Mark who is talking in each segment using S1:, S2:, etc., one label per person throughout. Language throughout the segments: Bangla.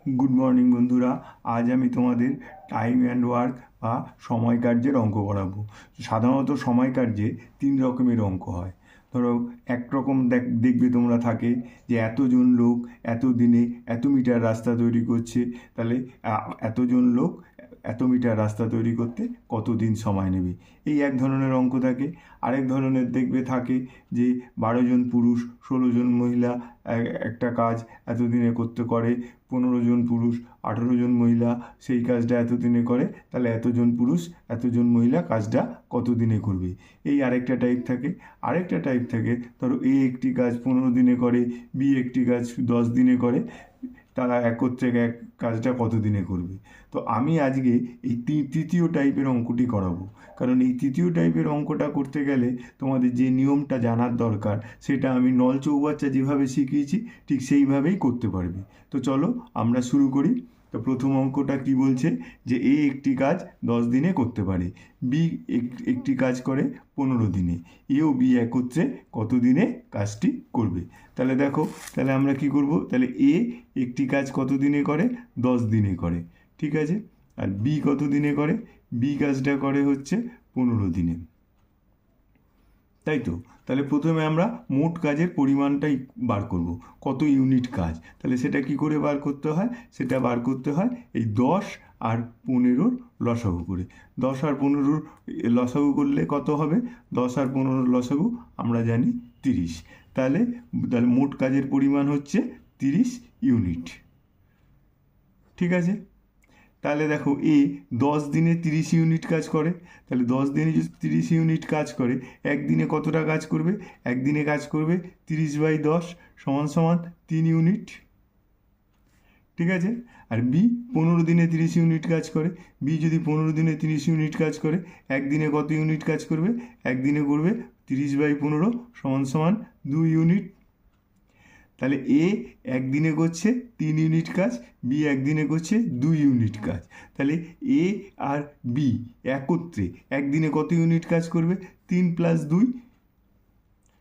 S1: গুড মর্নিং বন্ধুরা। আজ আমি তোমাদের টাইম অ্যান্ড ওয়ার্ক বা সময় কার্যের অঙ্ক করাবো। সাধারণত সময় কার্যে 3 রকমের অঙ্ক হয়। ধরো একরকম দেখবে তোমরা থাকে যে এতজন লোক এত দিনে এত মিটার রাস্তা তৈরি করছে, তাহলে এতজন লোক এত মিটার রাস্তা তৈরি করতে কতদিন সময় নেবে, এই এক ধরনের অঙ্ক থাকে। আরেক ধরনের দেখবে থাকে যে 12জন পুরুষ 16জন মহিলা একটা কাজ এতদিনে করতে করে, 15জন পুরুষ 18জন মহিলা সেই কাজটা এতদিনে করে, তাহলে এতজন পুরুষ এতজন মহিলা কাজটা কত দিনে করবে, এই আরেকটা টাইপ থাকে। আরেকটা টাইপ থাকে ধরো এ একটি কাজ 15 দিনে করে, বি একটি কাজ 10 দিনে করে, তারা একত্রে এক কাজটা কত দিনে করবে। তো আমি আজকে এই তৃতীয় টাইপের অঙ্কটি করাবো, কারণ এই তৃতীয় টাইপের অঙ্কটা করতে গেলে তোমাদের যে নিয়মটা জানার দরকার সেটা আমি নল চৌবাচ্চা যেভাবে শিখিয়েছি ঠিক সেইভাবেই করতে পারবে। তো চলো আমরা শুরু করি। তো প্রথম অঙ্কটা কি বলছে যে এ একটি কাজ 10 দিনে করতে পারে, বি একটি কাজ করে 15 দিনে, এ ও বি একত্রে কত দিনে কাজটি করবে। তাহলে দেখো, তাহলে আমরা কি করব, তাহলে এ একটি কাজ কত দিনে করে, 10 দিনে করে, ঠিক আছে। আর বি কত দিনে করে, বি কাজটা করে হচ্ছে 15 দিনে, তাই তো। তাহলে প্রথমে আমরা মোট কাজের পরিমাণটাই বার করব, কত ইউনিট কাজ। তাহলে সেটা কি করে বার করতে হয়, সেটা বার করতে হয় এই 10 আর 15 লসাগু করে। 10 আর 15 লসাগু করলে কত হবে, 10 আর 15 লসাগু আমরা জানি 30। তাহলে তাহলে মোট কাজের পরিমাণ হচ্ছে 30 ইউনিট, ঠিক আছে। তাহলে দেখো এ 10 দিনে 30 ইউনিট কাজ করে, তাহলে 10 দিনে যদি 30 ইউনিট কাজ করে, একদিনে কতটা কাজ করবে, একদিনে কাজ করবে 30/10 সমান সমান 3 ইউনিট, ঠিক আছে। আর বি 15 দিনে 30 ইউনিট কাজ করে, বি যদি 15 দিনে 30 ইউনিট কাজ করে, একদিনে কত ইউনিট কাজ করবে, একদিনে করবে 30/15 সমান সমান 2 ইউনিট। তাহলে এ একদিনে করছে 3 ইউনিট কাজ, বি একদিনে করছে 2 ইউনিট কাজ। তাহলে এ আর বি একত্রে একদিনে কত ইউনিট কাজ করবে, 3 + 2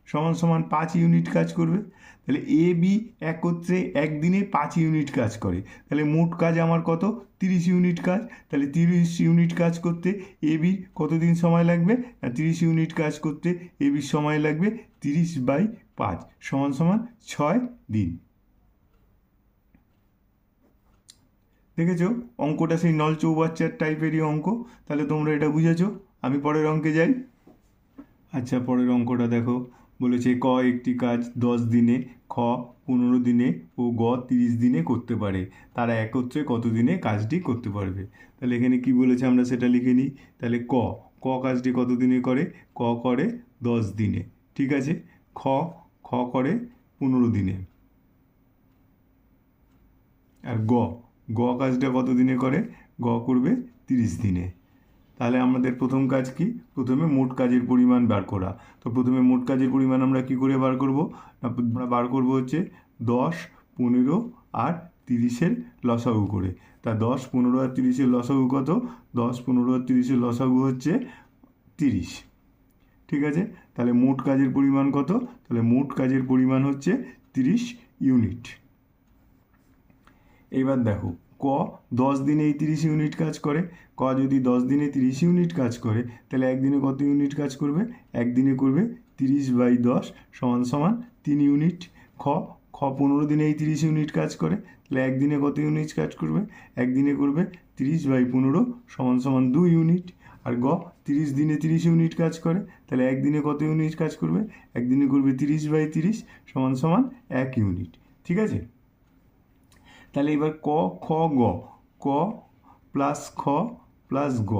S1: সমান সমান 5 ইউনিট কাজ করবে। তাহলে এ বি একত্রে একদিনে 5 ইউনিট কাজ করে, তাহলে মোট কাজ আমার কত, 30 ইউনিট কাজ। তাহলে 30 ইউনিট কাজ করতে এ বির কতদিন সময় লাগবে, 30 ইউনিট কাজ করতে এ বির সময় লাগবে 30/5 সমান সমান 6 দিন। দেখেছো অঙ্কটা সেই নল চৌবাচ্চার টাইপেরই অঙ্ক। তাহলে তোমরা এটা বুঝেছো। আমি পরের অঙ্কে যাই। আচ্ছা, পরের অঙ্কটা দেখো, বলেছে ক একটি কাজ 10 দিনে, খ 15 দিনে ও গ 30 দিনে করতে পারে, তারা একত্রে কত দিনে কাজটি করতে পারবে। তাহলে এখানে কি বলেছে আমরা সেটা লিখে নিই। তাহলে ক ক কাজটি কত দিনে করে, ক করে 10 দিনে, ঠিক আছে। খ খ করে 15 দিনে। আর গ গ কাজটা কত দিনে করে, গ করবে 30 দিনে। তাহলে আমাদের প্রথম কাজ কি, প্রথমে মোট কাজের পরিমাণ বার করা। তো প্রথমে মোট কাজের পরিমাণ আমরা কি করে বার করব, আমরা বার করব হচ্ছে 10, 15 আর 30-এর লসাগু করে। তা 10, 15 আর 30-এর লসাগু কত, 10, 15 আর 30-এর লসাগু হচ্ছে 30, ঠিক আছে। তাহলে মোট কাজের পরিমাণ কত, তাহলে মোট কাজের পরিমাণ হচ্ছে 30 ইউনিট। এইবার দেখো ক 10 দিনে এই 30 ইউনিট কাজ করে, ক যদি 10 দিনে 30 ইউনিট কাজ করে, তাহলে একদিনে কত ইউনিট কাজ করবে, একদিনে করবে 30/10 সমান সমান 3 ইউনিট। খ খ 15 দিনে এই 30 ইউনিট কাজ করে, তাহলে একদিনে কত ইউনিট কাজ করবে, একদিনে করবে 30/15 সমান সমান 2 ইউনিট। আর গ 30 দিনে 30 ইউনিট কাজ করে, তাহলে একদিনে কত ইউনিট কাজ করবে, একদিনে করবে 30/30 সমান সমান 1 ইউনিট, ঠিক আছে। তাহলে এবার ক খ গ, ক প্লাস খ প্লাস গ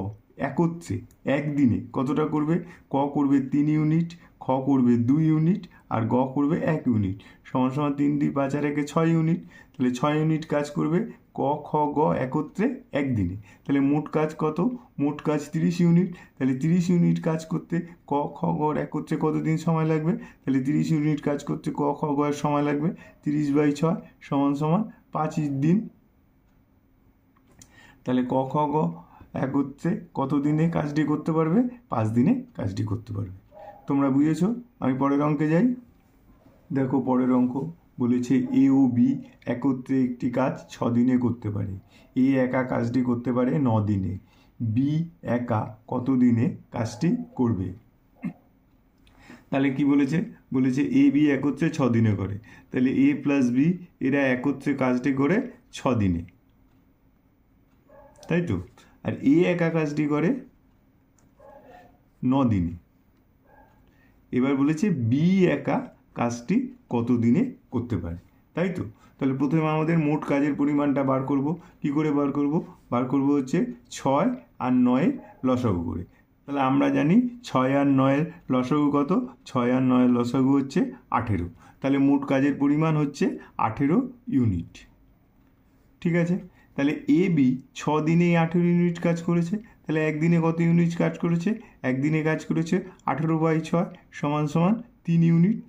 S1: একত্রে একদিনে কতটা করবে, ক করবে 3 ইউনিট, খ করবে 2 ইউনিট আর গ করবে 1 ইউনিট, সমান সমান 3, 2, 5 আর 1 6 ইউনিট। তাহলে 6 ইউনিট কাজ করবে ক খ গ একত্রে একদিনে। তাহলে মোট কাজ কত, মোট কাজ 30 ইউনিট। তাহলে 30 ইউনিট কাজ করতে ক খ গ একত্রে কতদিন সময় লাগবে, তাহলে 30 ইউনিট কাজ করতে ক খ গ এর সময় লাগবে 30/6 সমান সমান 5 দিন। তাহলে ক খ গ একত্রে কত দিনে কাজটি করতে পারবে, 5 দিনে কাজটি করতে পারবে। তোমরা বুঝেছো। আমি পরের অঙ্কে যাই। দেখো পরের অঙ্ক বলেছে এ ও বি একত্রে একটি কাজ 6 দিনে করতে পারে। এ একা কাজটি করতে পারে 9 দিনে। বি একা কত দিনে কাজটি করবে? তাহলে কি বলেছে? বলেছে এ বি একত্রে 6 দিনে করে। তাহলে এ প্লাস বি এরা একত্রে কাজটি করে 6 দিনে, তাই তো? আর এ একা কাজটি করে 9 দিনে। এবার বলেছে বি একা কাজটি কত দিনে করতে পারে, তাই তো? তাহলে প্রথমে আমাদের মোট কাজের পরিমাণটা বার করব। কি করে বার করব? বার করব হচ্ছে 6 আর 9 লসাগু করে। তাহলে আমরা জানি 6 আর 9 লসাগু কত? 6 আর 9 লসাগু হচ্ছে 18। তাহলে মোট কাজের পরিমাণ হচ্ছে 18 ইউনিট। ঠিক আছে, তাহলে এ বি 6 দিনে 18 ইউনিট কাজ করেছে। তাহলে একদিনে কত ইউনিট কাজ করেছে? একদিনে কাজ করেছে 18/6 সমান সমান 3 ইউনিট।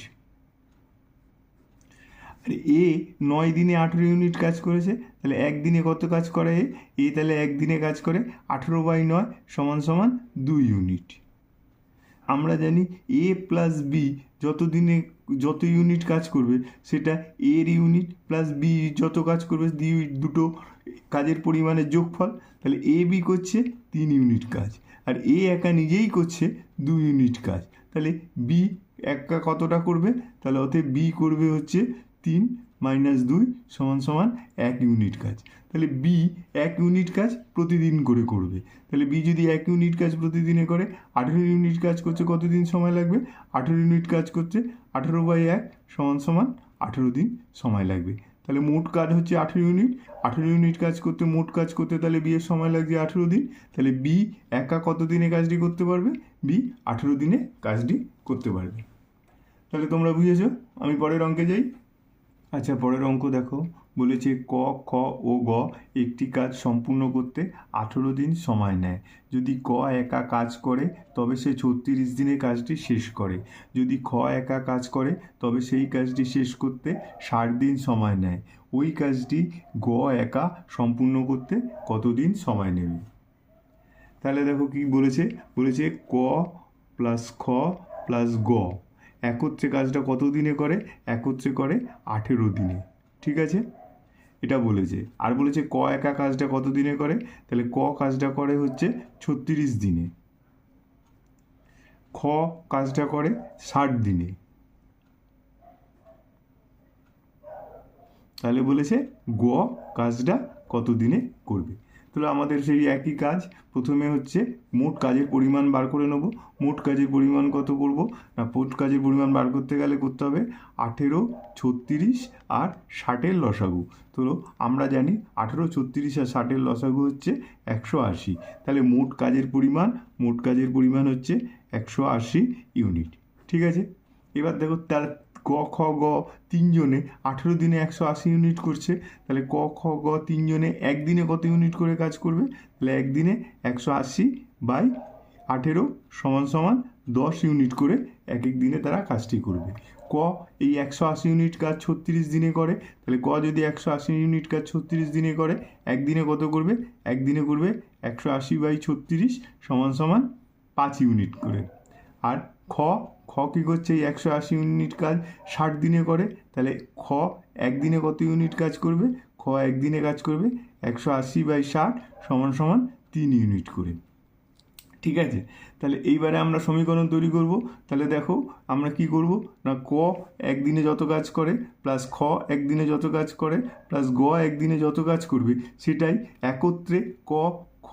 S1: আর এ 9 দিনে 18 ইউনিট কাজ করেছে। তাহলে একদিনে কত কাজ করে এ? তাহলে একদিনে কাজ করে 18/9 সমান সমান 2 ইউনিট। আমরা জানি এ প্লাস বি যত ইউনিট কাজ করবে সেটা এর ইউনিট প্লাস বি যত কাজ করবে দুটো কাজের পরিমাণের যোগফল। তাহলে এ বি করছে 3 ইউনিট কাজ আর এ একা নিজেই করছে 2 ইউনিট কাজ। তাহলে বি একা কতটা করবে? তাহলে অতএব বি করবে হচ্ছে 3 - 2 সমান সমান 1 ইউনিট কাজ। তাহলে বি 1 ইউনিট কাজ প্রতিদিন করে করবে। তাহলে বি যদি 1 ইউনিট কাজ প্রতিদিনে করে 18 ইউনিট কাজ করছে, কতদিন সময় লাগবে? 18 ইউনিট কাজ করছে 18/1 সমান সমান 18 দিন সময় লাগবে। তাহলে মোট কাজ হচ্ছে 18 ইউনিট। 18 ইউনিট কাজ করতে মোট কাজ করতে তাহলে বি এর সময় লাগছে 18 দিন। তাহলে বি একা কত দিনে কাজটি করতে পারবে? বি 18 দিনে কাজটি করতে পারবে। তাহলে তোমরা বুঝেছো? আমি পরের অঙ্কে যাই। আচ্ছা, পরের অঙ্ক দেখো। বলেছে ক, খ ও গ একটি কাজ সম্পূর্ণ করতে 18 দিন সময় নেয়। যদি ক একা কাজ করে তবে সে 36 দিনে কাজটি শেষ করে। যদি খ একা কাজ করে তবে সেই কাজটি শেষ করতে 60 দিন সময় নেয়। ওই কাজটি গ একা সম্পূর্ণ করতে কতদিন সময় নেবে? তাহলে দেখো কি বলেছে। বলেছে ক প্লাস খ প্লাস গ একত্রে কাজটা কত দিনে করে? একত্রে করে 18 দিনে। ঠিক আছে, এটা বলেছে। আর বলেছে ক একা কাজটা কত দিনে করে? তাহলে ক কাজটা করে হচ্ছে 36 দিনে, খ কাজটা করে 60 দিনে। তাহলে বলেছে গ কাজটা কত দিনে করবে। তাহলে আমাদের সেই একই কাজ। প্রথমে হচ্ছে মোট কাজের পরিমাণ বার করে নেব। মোট কাজের পরিমাণ কত করব না? মোট কাজের পরিমাণ বার করতে গেলে করতে হবে 18, 36 আর 60-এর লসাগু। তো আমরা জানি 18, 36 আর 60-এর লসাগু হচ্ছে 180। তাহলে মোট কাজের পরিমাণ হচ্ছে 180 ইউনিট। ঠিক আছে, এবার দেখো তার ক, খ, গ তিনজনে 18 দিনে 180 ইউনিট করছে। তাহলে ক, খ, গ তিনজনে একদিনে কত ইউনিট করে কাজ করবে? তাহলে একদিনে 180/18 সমান সমান 10 ইউনিট করে এক এক দিনে তারা কাজটি করবে। ক এই 180 ইউনিট কাজ 36 দিনে করে। তাহলে ক যদি 180 ইউনিট কাজ 36 দিনে করে একদিনে কত করবে? একদিনে করবে 180/36 সমান সমান 5 ইউনিট করে। আর খ কী করছে? এই 180 ইউনিট কাজ 60 দিনে করে। তাহলে খ একদিনে কত ইউনিট কাজ করবে? খ একদিনে কাজ করবে 180/60 সমান সমান 3 ইউনিট করে। ঠিক আছে, তাহলে এইবারে আমরা সমীকরণ তৈরি করব। তাহলে দেখো আমরা কি করব না, ক একদিনে যত কাজ করে প্লাস খ একদিনে যত কাজ করে প্লাস গ একদিনে যত কাজ করবে সেটাই একত্রে ক, খ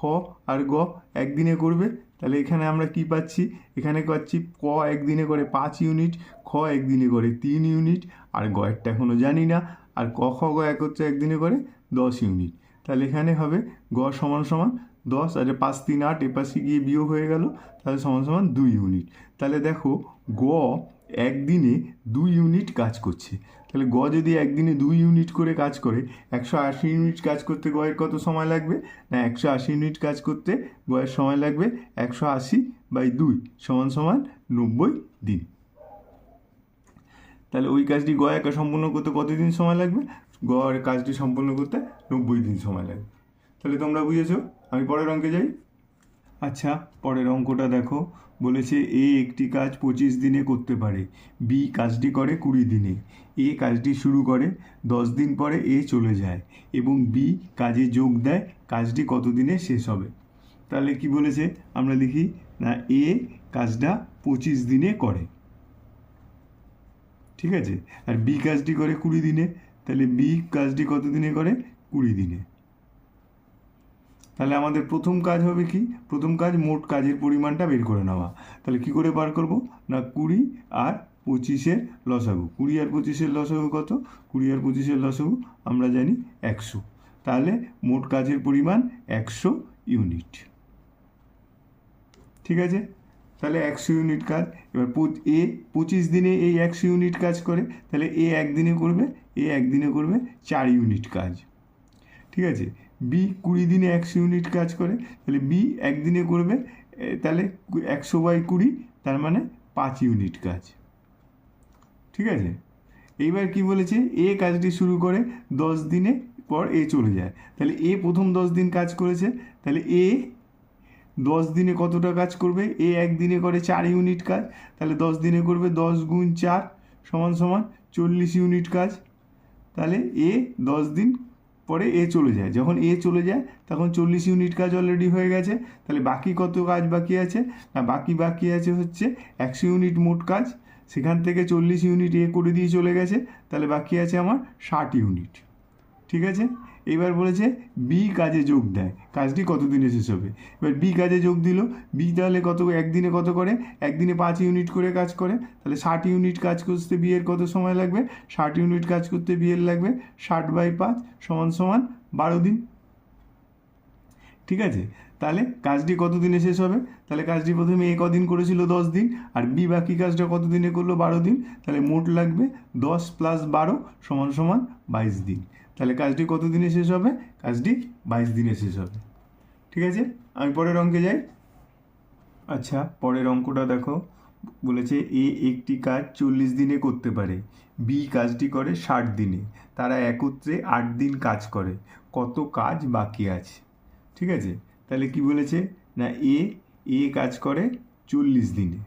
S1: আর গ একদিনে করবে। তাহলে এখানে আমরা কি পাচ্ছি? এখানে পাচ্ছি ক একদিনে করে 5 ইউনিট, খ একদিনে করে 3 ইউনিট আর গ একটা এখনও জানি না। আর ক, খ, গ একত্রে একদিনে করে 10 ইউনিট। তাহলে এখানে হবে গ সমান সমান 10 আর 5 3 8 এপাশে গিয়ে বিয়োগ হয়ে গেল। তাহলে সমান সমান 2 ইউনিট। তাহলে দেখো গ একদিনে 2 ইউনিট কাজ করছে। তাহলে গ যদি একদিনে 2 ইউনিট করে কাজ করে 180 ইউনিট কাজ করতে গয়ের কত সময় লাগবে না? 180 ইউনিট কাজ করতে গয়ের সময় লাগবে 180/2 সমান সমান 90 দিন। তাহলে ওই কাজটি গ একা সম্পূর্ণ করতে কতদিন সময় লাগবে? গ কাজটি সম্পূর্ণ করতে 90 দিন সময় লাগবে। তাহলে তোমরা বুঝেছো? আমি পরের অঙ্কে যাই। আচ্ছা, পরের অঙ্কটা দেখো। বলেছে এ একটি কাজ 25 দিনে করতে পারে, বি কাজটি করে 20 দিনে, এ কাজটি শুরু করে 10 দিন পরে এ চলে যায় এবং বি কাজে যোগ দেয়, কাজটি কত দিনে শেষ হবে। তাহলে কি বলেছে, আমরা লিখি না এ কাজটা 25 দিনে করে, ঠিক আছে, আর বি কাজটি করে 20 দিনে, তাহলে বি কাজটি কত দিনে করে, 20 দিনে। তাহলে আমাদের প্রথম কাজ হবে কি, প্রথম কাজ মোট কাজের পরিমাণটা বের করে নেওয়া। তাহলে কি করে বার করব না, 20 আর 25-এর লসাগু। 20 আর 25-এর লসাগু কত, 20 আর 25-এর লসাগু আমরা জানি 100। তাহলে মোট কাজের পরিমাণ 100 ইউনিট, ঠিক আছে। তাহলে 100 ইউনিট কাজ। এবার এ 25 দিনে এই 100 ইউনিট কাজ করে, তাহলে এ একদিনে করবে, এ একদিনে করবে 4 ইউনিট কাজ, ঠিক আছে। বি 20 দিনে 100 ইউনিট কাজ করে, তাহলে বি একদিনে করবে, তাহলে 100/20 তার মানে 5 ইউনিট কাজ, ঠিক আছে। এইবার কি বলেছে, এ কাজটি শুরু করে 10 দিনে পর এ চলে যায়, তাহলে এ প্রথম 10 দিন কাজ করেছে, তাহলে এ 10 দিনে কতটা কাজ করবে, এ একদিনে করে 4 ইউনিট কাজ, তাহলে 10 দিনে করবে 10 গুণ 4 সমান সমান 40 ইউনিট কাজ। তাহলে এ 10 দিন পরে এ চলে যায়, যখন এ চলে যায় তখন 40 ইউনিট কাজ অলরেডি হয়ে গেছে। তাহলে বাকি কত কাজ বাকি আছে না, বাকি আছে হচ্ছে 100 ইউনিট মোট কাজ, সেখান থেকে 40 ইউনিট এ করে দিয়ে চলে গেছে, তাহলে বাকি আছে আমার 60 ইউনিট, ঠিক আছে। এবার বলেছে বি কাজে যোগ দেয়, কাজটি কত দিনে শেষ হবে। এবার বি কাজে যোগ দিল, বি তাহলে কত একদিনে কত করে, একদিনে 5 ইউনিট করে কাজ করে, তাহলে 60 ইউনিট কাজ করতে বি এর কত সময় লাগবে, 60 ইউনিট কাজ করতে বি এর লাগবে 60/5 সমান সমান 12 দিন, ঠিক আছে। তাহলে কাজটি কত দিনে শেষ হবে, তাহলে কাজটি প্রথমে এ কদিন করেছিল 10 দিন, আর বি বাকি কাজটা কত দিনে করলো 12 দিন, তাহলে মোট লাগবে 10 + 12 সমান সমান 22 দিন। তাহলে কাজটি কত দিনে শেষ হবে, কাজটি 22 দিনে শেষ হবে, ঠিক আছে। আমি পরের অঙ্কে যাই। আচ্ছা, পরের অঙ্কটা দেখো। বলেছে এ একটি কাজ 40 দিনে করতে পারে, বি কাজটি করে 60 দিনে, তারা একত্রে 8 দিন কাজ করে, কত কাজ বাকি আছে, ঠিক আছে। তাহলে কি বলেছে না এ কাজ করে 40 দিনে,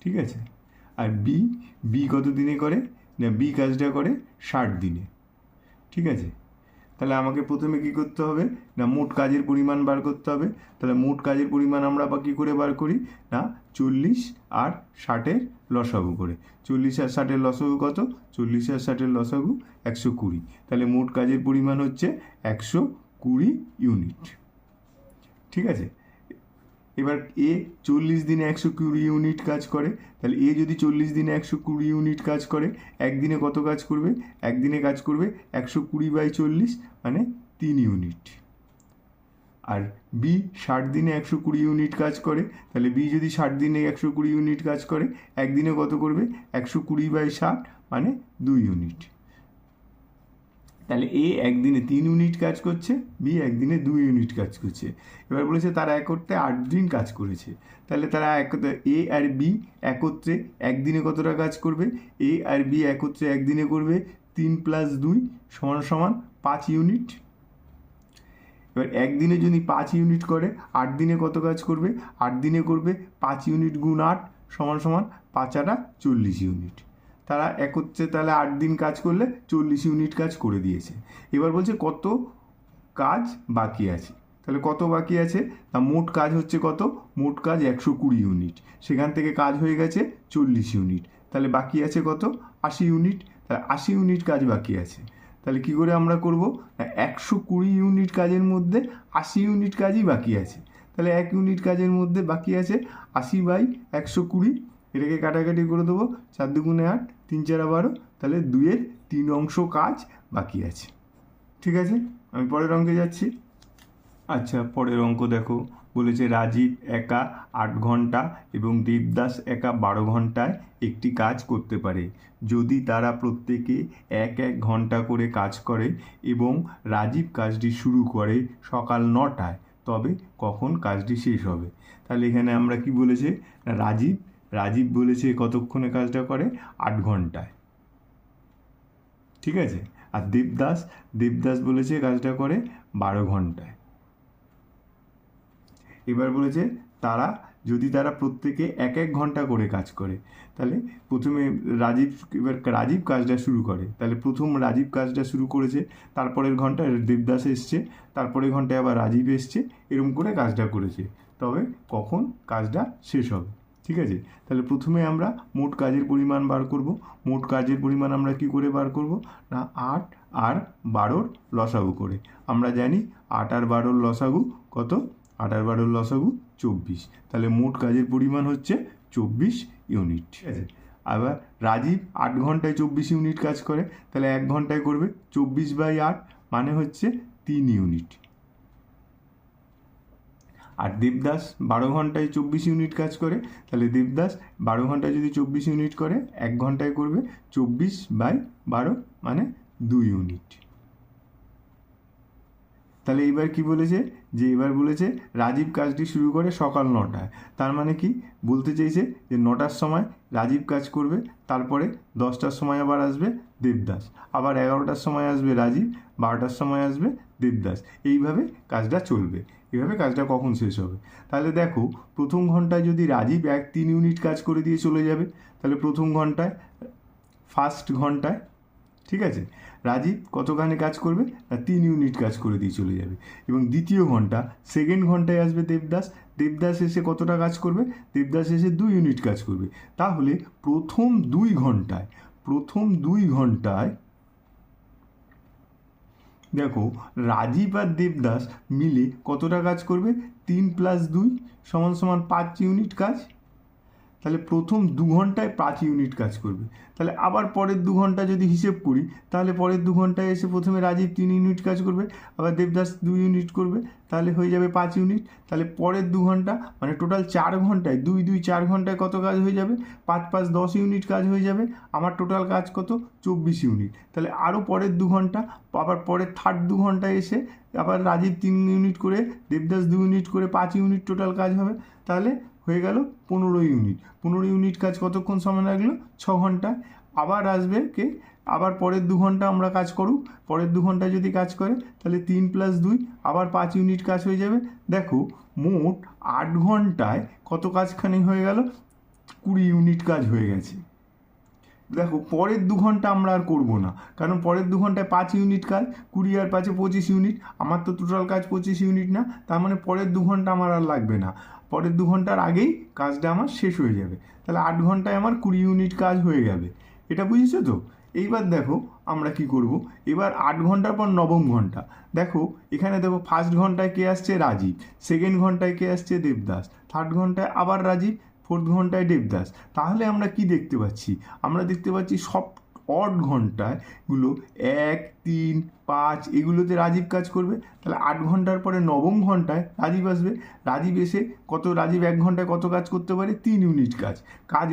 S1: ঠিক আছে, আর বি কত দিনে করে না, বি কাজটা করে 60 দিনে, ঠিক আছে। তাহলে আমাকে প্রথমে কি করতে হবে না, মোট কাজের পরিমাণ বার করতে হবে। তাহলে মোট কাজের পরিমাণ আমরা বা কী করে বার করি না, 40 আর 60-এর লসাগু করে। 40 আর 60-এর লসাগু কত, 40 আর 60-এর লসাগু 120। তাহলে মোট কাজের পরিমাণ হচ্ছে 120 ইউনিট, ঠিক আছে। এবার এ 40 দিনে 120 ইউনিট কাজ করে, তাহলে এ যদি 40 দিনে 120 ইউনিট কাজ করে, একদিনে কত কাজ করবে, একদিনে কাজ করবে 120/40 মানে 3 ইউনিট। আর বি 60 দিনে 120 ইউনিট কাজ করে, তাহলে বি যদি 60 দিনে 120 ইউনিট কাজ করে, একদিনে কত করবে 120/60 মানে 2 ইউনিট। তাহলে এ একদিনে 3 ইউনিট কাজ করছে, বি একদিনে 2 ইউনিট কাজ করছে। এবার বলেছে তারা একত্রে 8 দিন কাজ করেছে, তাহলে তারা এ আর বি একত্রে একদিনে কতটা কাজ করবে, এ আর বি একত্রে একদিনে করবে 3 + 2 সমান সমান 5 ইউনিট। এবার একদিনে যদি 5 ইউনিট করে, 8 দিনে কত কাজ করবে, 8 দিনে করবে 5 ইউনিট গুণ 8 সমান সমান 5 আর 40 ইউনিট। তারা একত্রে তাহলে 8 দিন কাজ করলে 40 ইউনিট কাজ করে দিয়েছে। এবার বলছে কত কাজ বাকি আছে, তাহলে কত বাকি আছে তা মোট কাজ হচ্ছে কত, মোট কাজ 120 ইউনিট, সেখান থেকে কাজ হয়ে গেছে 40 ইউনিট, তাহলে বাকি আছে কত 80 ইউনিট, তাহলে 80 ইউনিট কাজ বাকি আছে। তাহলে কী করে আমরা করব না, 120 ইউনিট কাজের মধ্যে 80 ইউনিট কাজই বাকি আছে, তাহলে 1 ইউনিট কাজের মধ্যে বাকি আছে 80/120, এটাকে কাটাকাটি করে দেবো, 4 দুগুণে 8, 3 4 12, তাহলে 2-এর 3 অংশ কাজ বাকি আছে, ঠিক আছে। আমি পরের অঙ্কে যাচ্ছি। আচ্ছা, পরের অঙ্ক দেখো। বলেছে রাজীব একা 8 ঘন্টা এবং দেবদাস একা 12 ঘন্টায় একটি কাজ করতে পারে, যদি তারা প্রত্যেকে 1 ঘন্টা করে কাজ করে এবং রাজীব কাজটি শুরু করে সকাল 9টায়, তবে কখন কাজটি শেষ হবে। তাহলে এখানে আমরা কি বলেছে, রাজীব বলেছে কতক্ষণে কাজটা করে 8 ঘন্টায়, ঠিক আছে। আর দেবদাস বলেছে কাজটা করে 12 ঘন্টায়। এবার বলেছে তারা প্রত্যেকে 1 ঘন্টা করে কাজ করে, তাহলে প্রথমে রাজীব কাজটা শুরু করে, তাহলে প্রথম রাজীব কাজটা শুরু করেছে, তারপরের ঘন্টায় দেবদাস এসছে, তারপরের ঘন্টায় আবার রাজীব এসছে, এরকম করে কাজটা করেছে। তবে কখন কাজটা শেষ হবে, ঠিক আছে? তাহলে প্রথমে আমরা মোট কাজের পরিমাণ বার করব। মোট কাজের পরিমাণ আমরা কি করে বার করব না 8 আর 12 লসাগু করে। আমরা জানি 8 আর 12 লসাগু কত? 8 আর 12 লসাগু 24। তাহলে মোট কাজের পরিমাণ হচ্ছে 24 ইউনিট, ঠিক আছে? আবার রাজীব 8 ঘন্টায় 24 ইউনিট কাজ করে, তাহলে 1 ঘন্টায় করবে 24/8, মানে হচ্ছে 3 ইউনিট। আর দেবদাস 12 ঘন্টায় 24 ইউনিট কাজ করে, তাহলে দেবদাস 12 ঘন্টায় যদি 24 ইউনিট করে 1 ঘন্টায় করবে 24/12, মানে 2 ইউনিট। তাহলে এবার কি বলেছে এবার বলেছে রাজীব কাজটি শুরু করে সকাল 9টায়। তার মানে কি বলতে চাইছে যে 9টার সময় রাজীব কাজ করবে, তারপরে 10টার সময় আবার আসবে দেবদাস, আবার 11টার সময় আসবে রাজীব, 12টার সময় আসবে দেবদাস। এইভাবে কাজটা চলবে। এভাবে কাজটা কখন শেষ হবে? তাহলে দেখো, প্রথম ঘন্টায় যদি রাজীব 3 ইউনিট কাজ করে দিয়ে চলে যাবে, তাহলে প্রথম ঘন্টায় ফার্স্ট ঘন্টায়, ঠিক আছে, রাজীব কতখানি কাজ করবে না 3 ইউনিট কাজ করে দিয়ে চলে যাবে। এবং দ্বিতীয় ঘন্টা সেকেন্ড ঘন্টায় আসবে দেবদাস এসে কতটা কাজ করবে? দেবদাস এসে 2 ইউনিট কাজ করবে। তাহলে প্রথম 2 ঘন্টায় দেখো রাজীব আর দেবদাস মিলে কতটা কাজ করবে? 3 + 2 = 5 ইউনিট কাজ। তাহলে প্রথম 2 ঘন্টায় 5 ইউনিট কাজ করবে। তাহলে আবার পরের 2 ঘন্টা যদি হিসেব করি, তাহলে পরের 2 ঘন্টায় এসে প্রথমে রাজীব 3 ইউনিট কাজ করবে, আবার দেবদাস 2 ইউনিট করবে, তাহলে হয়ে যাবে 5 ইউনিট। তাহলে পরের 2 ঘন্টা মানে টোটাল 4 ঘন্টায় 2 2 4 ঘন্টায় কত কাজ হয়ে যাবে? 5 5 10 ইউনিট কাজ হয়ে যাবে। আমার টোটাল কাজ কত? 24 ইউনিট। তাহলে আরও পরের 2 ঘন্টা, আবার পরের থার্ড 2 ঘন্টায় এসে আবার রাজীব 3 ইউনিট করে, দেবদাস 2 ইউনিট করে 5 ইউনিট টোটাল কাজ হবে। তাহলে হয়ে গেল 15 ইউনিট। 15 ইউনিট কাজ কতক্ষণ সময় লাগলো? 6 ঘন্টায়। আবার আসবে কে? আবার পরের 2 ঘন্টা আমরা কাজ করুক। পরের 2 ঘন্টা যদি কাজ করে, তাহলে 3 + 2 আবার 5 ইউনিট কাজ হয়ে যাবে। দেখো মোট 8 ঘন্টায় কত কাজখানি হয়ে গেল? 20 ইউনিট কাজ হয়ে গেছে। দেখো পরের 2 ঘন্টা আমরা আর করবো না, কারণ পরের 2 ঘন্টায় 5 ইউনিট কাজ, 20 আর 5 25 ইউনিট। আমার তো টোটাল কাজ 25 ইউনিট না, তার মানে পরের 2 ঘন্টা আমার আর লাগবে না। পরের 2 ঘন্টার আগেই কাজটা আমার শেষ হয়ে যাবে। তাহলে 8 ঘন্টায় আমার 20 ইউনিট কাজ হয়ে যাবে। এটা বুঝেছো তো? এইবার দেখো আমরা কি করব। এবার 8 ঘন্টার পর নবম ঘন্টা। দেখো এখানে দেখো ফার্স্ট ঘন্টায় কে আসছে? রাজীব। সেকেন্ড ঘন্টায় কে আসছে? দেবদাস। থার্ড ঘন্টায় আবার রাজীব, ফোর্থ ঘন্টায় দেবদাস। তাহলে আমরা কি দেখতে পাচ্ছি? আমরা দেখতে পাচ্ছি সব অড ঘন্টায়গুলো 1 3 5 এগুলোতে রাজীব কাজ করবে। তাহলে 8 ঘন্টার পরে নবম ঘন্টায় রাজীব আসবে। রাজীব এসে রাজীব 1 ঘন্টায় কত কাজ করতে পারে? 3 ইউনিট কাজ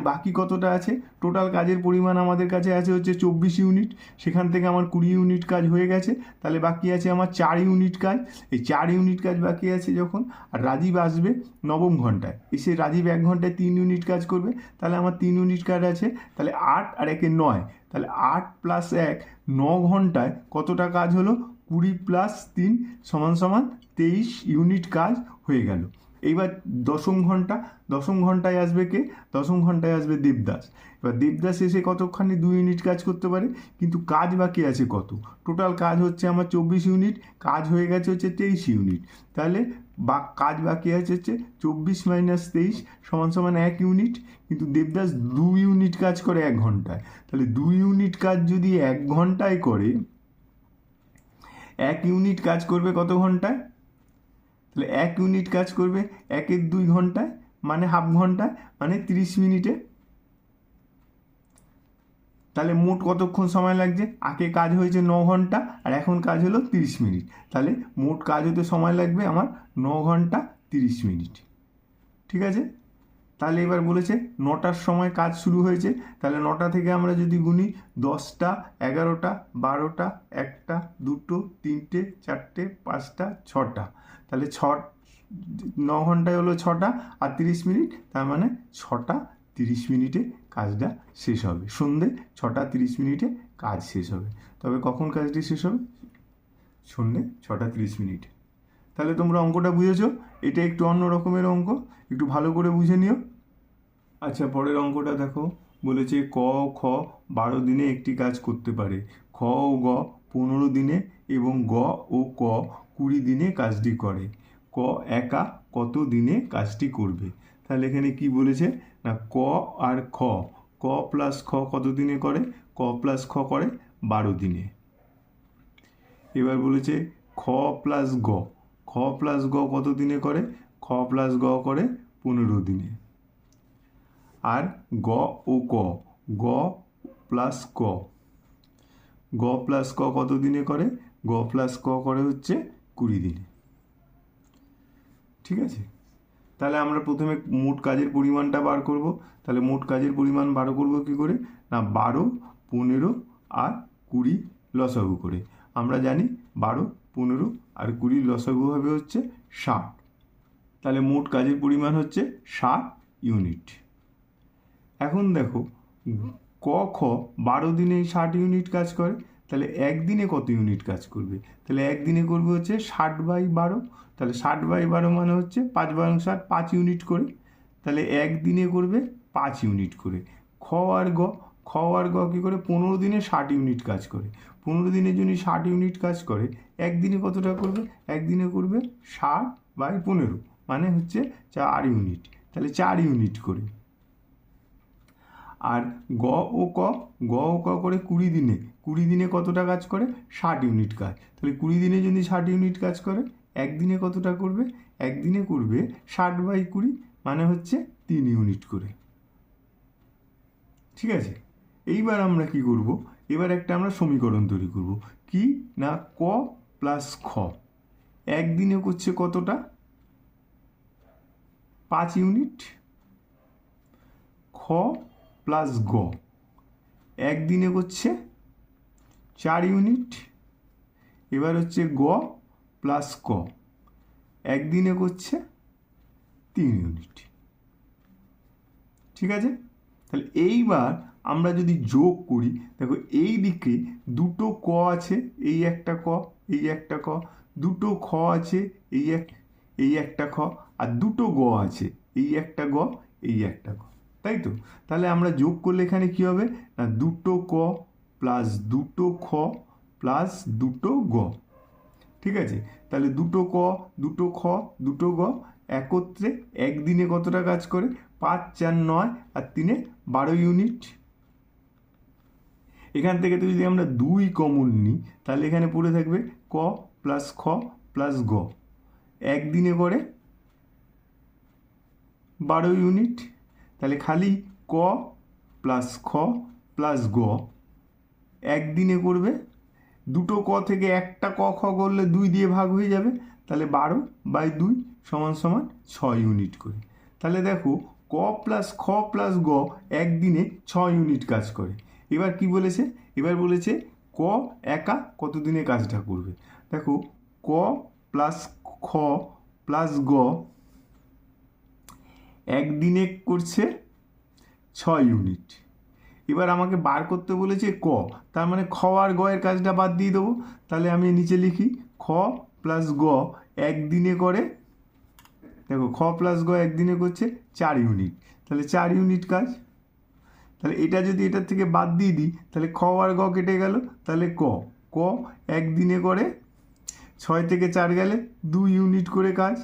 S1: বাকি কতটা আছে? টোটাল কাজের পরিমাণ আমাদের কাছে আছে হচ্ছে 24 ইউনিট। সেখান থেকে আমার 20 ইউনিট কাজ হয়ে গেছে। তাহলে বাকি আছে আমার 4 ইউনিট কাজ। এই 4 ইউনিট কাজ বাকি আছে যখন, আর রাজীব আসবে নবম ঘন্টায়, এসে রাজীব 1 ঘন্টায় 3 ইউনিট কাজ করবে। তাহলে আমার 3 ইউনিট কাজ আছে। তাহলে 8 আর 1 9, তাহলে 8 + 1 9 ঘন্টায় কতটা কাজ হলো? 20 + 3 = 23 ইউনিট কাজ হয়ে গেল। এইবার দশম ঘন্টায় আসবে কে? দশম ঘন্টায় আসবে দেবদাস। এবার দেবদাস এসে কতখানি 2 ইউনিট কাজ করতে পারে, কিন্তু কাজ বাকি আছে কত? টোটাল কাজ হচ্ছে আমার 24 ইউনিট, কাজ হয়ে গেছে হচ্ছে 23 ইউনিট। তাহলে কাজ বাকি আছে হচ্ছে 24 - 23 = 1 ইউনিট। কিন্তু দেবদাস 2 ইউনিট কাজ করে 1 ঘন্টায়। তাহলে 2 ইউনিট কাজ যদি 1 ঘন্টায় করে, 1 ইউনিট কাজ করবে কত ঘন্টায়? তাহলে 1 ইউনিট কাজ করবে 1 2 ঘন্টায়, মানে হাফ ঘন্টায়, মানে 30 মিনিটে। তাহলে মোট কতক্ষণ সময় লাগছে? আগে কাজ হয়েছে 9 ঘন্টা, আর এখন কাজ হলো 30 মিনিট। তাহলে মোট কাজ হতে সময় লাগবে আমার 9 ঘন্টা 30 মিনিট। ঠিক আছে? তাহলে এবার বলেছে 9টার সময় কাজ শুরু হয়েছে। তাহলে 9টা থেকে আমরা যদি গুনি 10টা 11টা 12টা 1টা 2টো 3টে 4টে 5টা 6টা, তাহলে 9 ঘন্টায় হলো 6টা আর 30 মিনিট, তার মানে 6টা 30 মিনিটে কাজটা শেষ হবে। সন্ধ্যে 6টা 30 মিনিটে কাজ শেষ হবে। তবে কখন কাজটি শেষ হবে? সন্ধ্যে 6টা 30 মিনিটে। তাহলে তোমরা অঙ্কটা বুঝেছো? এটা একটু অন্য রকমের অঙ্ক, একটু ভালো করে বুঝে নিও। আচ্ছা, পরের অঙ্কটা দেখো। বলেছে ক ও খ 12 দিনে একটি কাজ করতে পারে, খ ও গ 15 দিনে এবং গ ও ক 20 দিনে কাজটি করে। ক একা কত দিনে কাজটি করবে? তাহলে এখানে কি বলেছে না, ক আর খ, ক প্লাস খ কত দিনে করে? ক প্লাস খ করে 12 দিনে। এবার বলেছে খ প্লাস গ, খ প্লাস গ কত দিনে করে? খ প্লাস গ করে 15 দিনে। আর গ ও ক, গ প্লাস ক, গ প্লাস ক কত দিনে করে? গ প্লাস ক করে হচ্ছে 20 দিনে। ঠিক আছে, তাহলে আমরা প্রথমে মোট কাজের পরিমাণটা বার করব। তাহলে মোট কাজের পরিমাণ বার করব কী করে? না 12, 15 আর 20 লসাগু করে। আমরা জানি 12, 15 আর 20 লসাগু হবে হচ্ছে 60। তাহলে মোট কাজের পরিমাণ হচ্ছে 60 ইউনিট। এখন দেখো ক খ 12 দিনে 60 ইউনিট কাজ করে, তাহলে একদিনে কত ইউনিট কাজ করবে? তাহলে একদিনে করবে হচ্ছে 60/12। তাহলে 60/12 মানে হচ্ছে 5/60, 5 ইউনিট করে। তাহলে একদিনে করবে 5 ইউনিট করে। খ আর গ, খ আর গ কী করে? 15 দিনে 60 ইউনিট কাজ করে। 15 দিনের জন্য 60 ইউনিট কাজ করে, একদিনে কতটা করবে? একদিনে করবে 60/15 মানে হচ্ছে 4 ইউনিট। তাহলে 4 ইউনিট করে। আর গ ও ক, গ ও ক করে 20 দিনে, 20 দিনে কতটা কাজ করে? 60 ইউনিট কাজ। তাহলে 20 দিনে যদি 60 ইউনিট কাজ করে, একদিনে কতটা করবে? একদিনে করবে 60/20 মানে হচ্ছে 3 ইউনিট করে। ঠিক আছে, এইবার আমরা কি করব? এবার একটা আমরা সমীকরণ তৈরি করব। কি না, ক প্লাস খ একদিনে করছে কতটা? 5 ইউনিট। খ প্লাস গ একদিনে করছে 4 ইউনিট। এবার হচ্ছে গ প্লাস ক একদিনে করছে 3 ইউনিট। ঠিক আছে, তাহলে এইবার আমরা যদি যোগ করি, দেখো এই দিকে দুটো ক আছে, এই একটা ক, এই একটা ক, দুটো খ আছে, এই একটা খ, আর দুটো গ আছে, এই একটা গ, এই একটা গ, তাই তো? তাহলে আমরা যোগ করলে এখানে কি হবে না, দুটো ক প্লাস দুটো খ প্লাস দুটো গ। ঠিক আছে, তাহলে দুটো ক, দুটো খ, দুটো গ একত্রে একদিনে কতটা কাজ করে? 5, 4, 9 আর 3 12 ইউনিট। এখান থেকে তো যদি আমরা 2 কমন নিই, তাহলে এখানে পড়ে থাকবে ক প্লাস খ প্লাস গ, একদিনে করে 12 ইউনিট। তাহলে খালি ক প্লাস খ প্লাস গ একদিনে করবে, দুটো ক থেকে একটা ক খ করলে 2 দিয়ে ভাগ হয়ে যাবে, তাহলে 12/2 = 6 ইউনিট করে। তাহলে দেখো ক প্লাস খ প্লাস গ একদিনে 6 ইউনিট কাজ করে। এবার কি বলেছে? এবার বলেছে ক একা কত দিনে কাজটা করবে। দেখো ক প্লাস খ প্লাস গ একদিনে করছে 6 ইউনিট। এবার আমাকে বার করতে বলেছে ক, তার মানে খ আর গ এর কাজটা বাদ দিয়ে দেবো। তাহলে আমি নিচে লিখি খ প্লাস গ একদিনে করে, দেখো খ প্লাস গ একদিনে করছে 4 ইউনিট, তাহলে 4 ইউনিট কাজ। তাহলে এটা যদি এটার থেকে বাদ দিয়ে দিই, তাহলে খ আর গ কেটে গেল, তাহলে ক, ক একদিনে করে 6 থেকে 4 গেলে 2 ইউনিট করে কাজ।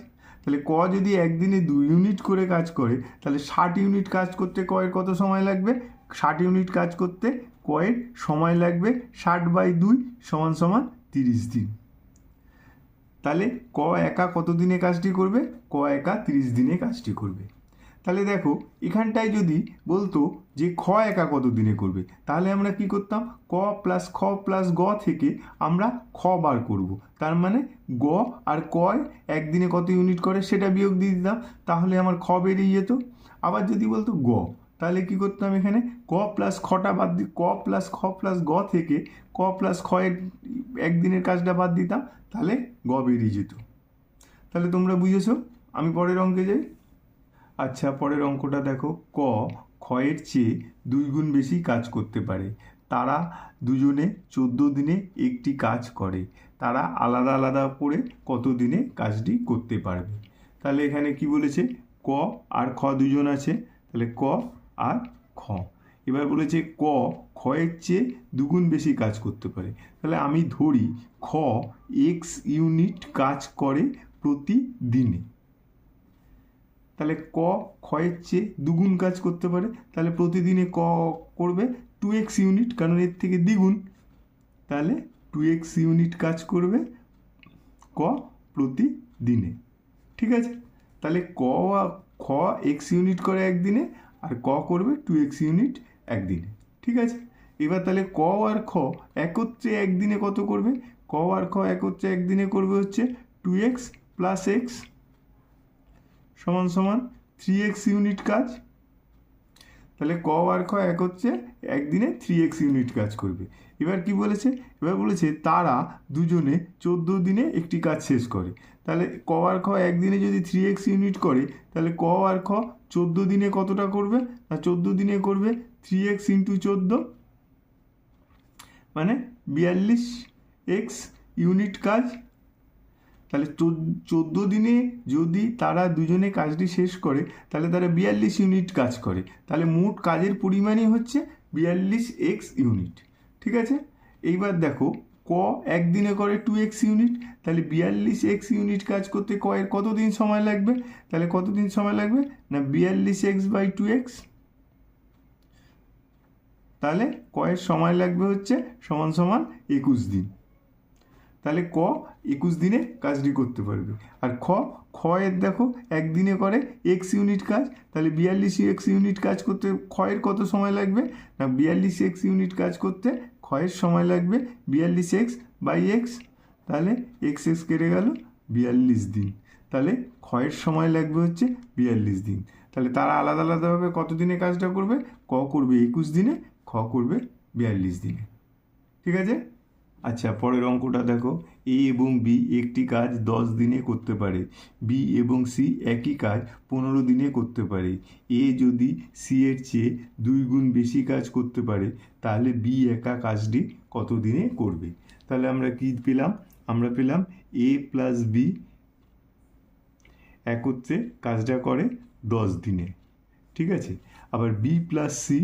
S1: তাহলে ক যদি একদিনে 2 ইউনিট করে কাজ করে, তাহলে 60 ইউনিট কাজ করতে ক এর কত সময় লাগবে? 60 ইউনিট কাজ করতে ক এর সময় লাগবে 60/2 = 30 দিন। তাহলে ক একা কত দিনে কাজটি করবে? ক একা 30 দিনে কাজটি করবে। তাহলে দেখো এখানটায় যদি বলতো যে খ একা কত দিনে করবে, তাহলে আমরা কি করতাম? ক প্লাস খ প্লাস গ থেকে আমরা খ বার করব, তার মানে গ আর ক একদিনে কত ইউনিট করে সেটা বিয়োগ দিয়ে দিতাম, তাহলে আমার খ বেরিয়ে যেত। আবার যদি বলতো গ, তাহলে কি করতাম? এখানে ক প্লাস খটা বাদ দি, ক প্লাস খ প্লাস গ থেকে ক প্লাস খ এর একদিনের কাজটা বাদ দিতাম, তাহলে গ বেরিয়ে যেত। তাহলে তোমরা বুঝেছো? আমি পরের অঙ্কে যাই। আচ্ছা, পরের অঙ্কটা দেখো। ক খ এর চেয়ে 2 গুণ বেশি কাজ করতে পারে, তারা দুজনে 14 দিনে একটি কাজ করে। তারা আলাদা আলাদা করে কত দিনে কাজটি করতে পারবে। তাহলে এখানে কি বলেছে, ক আর খ দুজন আছে, তাহলে ক আর খ। এবার বলেছে ক খয়ের চেয়ে দুগুণ বেশি কাজ করতে পারে। তাহলে আমি ধরি খ এক্স ইউনিট কাজ করে প্রতিদিনে। তাহলে ক খয়ের চেয়ে দুগুণ কাজ করতে পারে, তাহলে প্রতিদিনে ক করবে 2x ইউনিট, কারণ এর থেকে দ্বিগুণ। তাহলে 2x ইউনিট কাজ করবে ক প্রতিদিনে। ঠিক আছে, তাহলে খ এক্স ইউনিট করে একদিনে, আর ক করবে 2x ইউনিট একদিনে। ঠিক আছে, এবার তাহলে ক আর খ একত্রে একদিনে কত করবে? ক আর খ একত্রে একদিনে করবে হচ্ছে 2x প্লাস এক্স সমান সমান 3x ইউনিট কাজ। তাহলে ক আর খ একত্রে একদিনে 3x ইউনিট কাজ করবে। এবার কি বলেছে? এবার বলেছে তারা দুজনে 14 দিনে একটি কাজ শেষ করে। তাহলে ক আর খ একদিনে যদি 3x ইউনিট করে, তাহলে ক আর খ 14 দিনে কতটা করবে? না 14 দিনে করবে 3x ইন্টু 14, মানে 42x ইউনিট কাজ। তাহলে 14 দিনে যদি তারা দুজনে কাজটি শেষ করে, তাহলে তারা 42 ইউনিট কাজ করে। তাহলে মোট কাজের পরিমাণই হচ্ছে 42x ইউনিট। ঠিক আছে, এইবার দেখো ক একদিনে করে 2x ইউনিট, তাহলে 42x ইউনিট কাজ করতে ক এর কতদিন সময় লাগবে? তাহলে কতদিন সময় লাগবে? না 42x বাই 2x, তাহলে ক এর সময় লাগবে হচ্ছে সমান সমান 21 দিন। তাহলে ক 21 দিনে কাজটি করতে পারবে। আর খ এর দেখো একদিনে করে x ইউনিট কাজ, তাহলে 42x ইউনিট কাজ করতে খ এর কত সময় লাগবে? না 42x ইউনিট কাজ করতে খ এর সময় লাগবে 42x বাই এক্স, তাহলে এক্স কেটে গেল 42 দিন। তাহলে খ এর সময় লাগবে হচ্ছে 42 দিন। তাহলে তারা আলাদা আলাদাভাবে কত দিনে কাজটা করবে? ক করবে 21 দিনে, খ করবে 42 দিনে। ঠিক আছে, আচ্ছা পরের অঙ্কটা দেখো, এ এবং বি একটি কাজ 10 দিনে করতে পারে, বি এবং সি একই কাজ 15 দিনে করতে পারে। এ যদি সি এর চেয়ে 2 গুণ বেশি কাজ করতে পারে, তাহলে বি একা কাজটি কত দিনে করবে? তাহলে আমরা কি পেলাম? আমরা পেলাম এ প্লাস বি একত্রে কাজটা করে 10 দিনে। ঠিক আছে, আবার বি প্লাস সি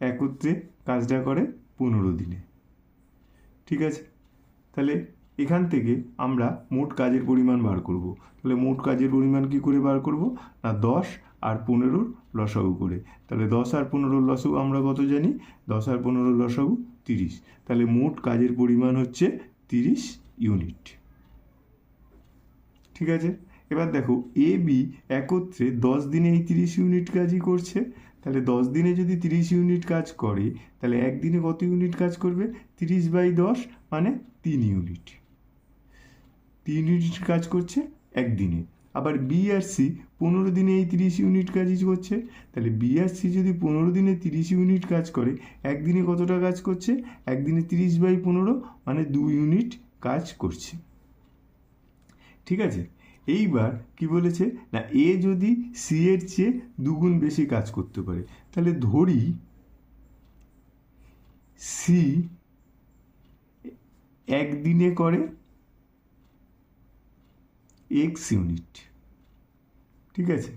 S1: একত্রে কাজটা করে 15 দিনে। ঠিক আছে, তাহলে এখান থেকে আমরা মোট কাজের পরিমাণ বার করব। তাহলে মোট কাজের পরিমাণ কি করে বার করব? না 10 আর 15 লসাগু করে। তাহলে 10 আর 15 লসাগু আমরা কত জানি? 10 আর 15 লসাগু 30। তাহলে মোট কাজের পরিমাণ হচ্ছে 30 ইউনিট। ঠিক আছে, এবার দেখো এ বি একত্রে 10 দিনে এই 30 ইউনিট কাজই করছে। তাহলে 10 দিনে যদি 30 ইউনিট কাজ করে, তাহলে একদিনে কত ইউনিট কাজ করবে? 30 বাই 10 মানে 3 ইউনিট। 3 ইউনিট কাজ করছে একদিনে। আবার বি আর সি 15 দিনে এই 30 ইউনিট কাজই করছে। তাহলে বি আর সি যদি 15 দিনে 30 ইউনিট কাজ করে, একদিনে কতটা কাজ করছে? একদিনে 30 বাই 15 মানে 2 ইউনিট কাজ করছে। ঠিক আছে, এইবার কি বলেছে? না এ যদি সি এর চেয়ে 2 গুণ বেশি কাজ করতে পারে, তাহলে ধরি সি একদিনে করে এক্স ইউনিট। ঠিক আছে,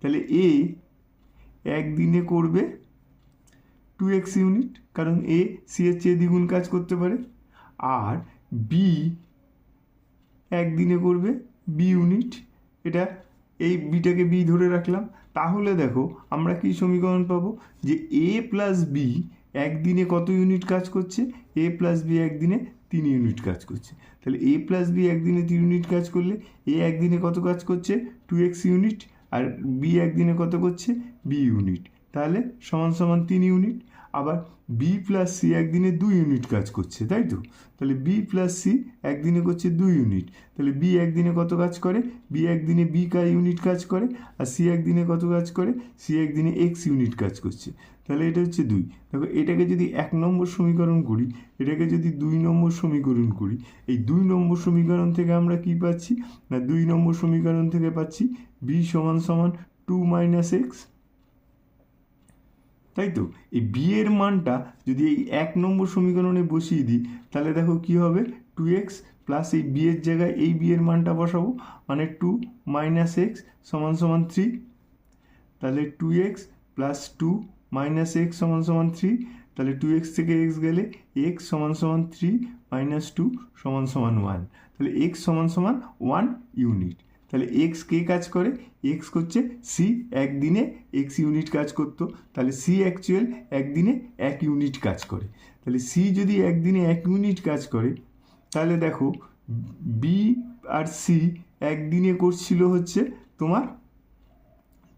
S1: তাহলে এ একদিনে করবে 2x ইউনিট, কারণ এ সি এর চেয়ে দ্বিগুণ কাজ করতে পারে। আর বি একদিনে করবে বি ইউনিট, এটা এই বিটাকে বি ধরে রাখলাম। তাহলে দেখো আমরা কি সমীকরণ পাবো? যে এ প্লাস বি একদিনে কত ইউনিট কাজ করছে? এ প্লাস বি একদিনে 3 ইউনিট কাজ করছে। তাহলে এ প্লাস বি একদিনে 3 ইউনিট কাজ করলে এ একদিনে কত কাজ করছে? 2x ইউনিট, আর বি একদিনে কত করছে? বি ইউনিট, তাহলে সমান সমান 3 ইউনিট। আবার বি প্লাস সি একদিনে 2 ইউনিট কাজ করছে, তাই তো? তাহলে বি প্লাস সি একদিনে করছে 2 ইউনিট, তাহলে বি একদিনে কত কাজ করে? বি একদিনে বি ইউনিট কাজ করে, আর সি একদিনে কত কাজ করে? সি একদিনে এক্স ইউনিট কাজ করছে। তাহলে এটা হচ্ছে 2। দেখো এটাকে যদি 1 নম্বর সমীকরণ করি, এটাকে যদি 2 নম্বর সমীকরণ করি, এই 2 নম্বর সমীকরণ থেকে আমরা কি পাচ্ছি? না 2 নম্বর সমীকরণ থেকে পাচ্ছি বি সমান সমান 2 - x, তাই তো? এই বি এর মানটা যদি এই 1 নম্বর সমীকরণে বসিয়ে দিই তাহলে দেখো কি হবে, 2x প্লাস এই বি এর জায়গায় এই বি এর মানটা বসাবো, মানে 2 মাইনাস এক্স সমান সমান 3। তাহলে 2x প্লাস 2 মাইনাস এক্স সমান সমান 3। তাহলে 2x থেকে x গেলে x সমান সমান 3 মাইনাস 2 সমান সমান 1। তাহলে x সমান সমান 1 ইউনিট। তাহলে x কে কাজ করে? x করছে সি, একদিনে x ইউনিট কাজ করতো। তাহলে সি অ্যাকচুয়াল একদিনে 1 ইউনিট কাজ করে। তাহলে সি যদি একদিনে 1 ইউনিট কাজ করে তাহলে দেখো বি আর সি একদিনে করছিল হচ্ছে তোমার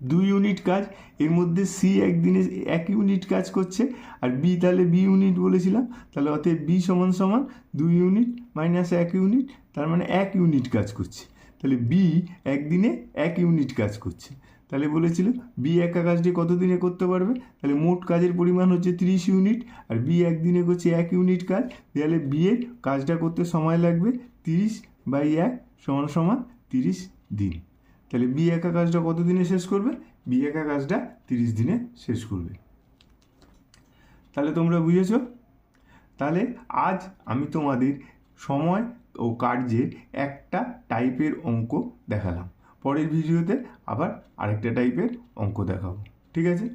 S1: 2 ইউনিট কাজ। এর মধ্যে সি একদিনে 1 ইউনিট কাজ করছে, আর বি তাহলে বি ইউনিট বলেছিলাম। তাহলে অতএব বি সমান সমান 2 ইউনিট মাইনাস 1 ইউনিট, তার মানে 1 ইউনিট কাজ করছে। তাহলে বি একদিনে 1 ইউনিট কাজ করছে। তাহলে বলেছিল বি একা কাজটি কত দিনে করতে পারবে? তাহলে মোট কাজের পরিমাণ হচ্ছে 30 ইউনিট, আর বি একদিনে করছে 1 ইউনিট কাজ। তাহলে বি এর কাজটা করতে সময় লাগবে 30/1 সমান সমান 30 দিন। তাহলে বি একা কাজটা কত দিনে শেষ করবে? বি একা কাজটা 30 দিনে শেষ করবে। তাহলে তোমরা বুঝেছো? তাহলে আজ আমি তোমাদের সময় ও কার্যের একটা টাইপের অঙ্ক দেখালাম। পরের ভিডিওতে আবার আরেকটা টাইপের অঙ্ক দেখাবো। ঠিক আছে?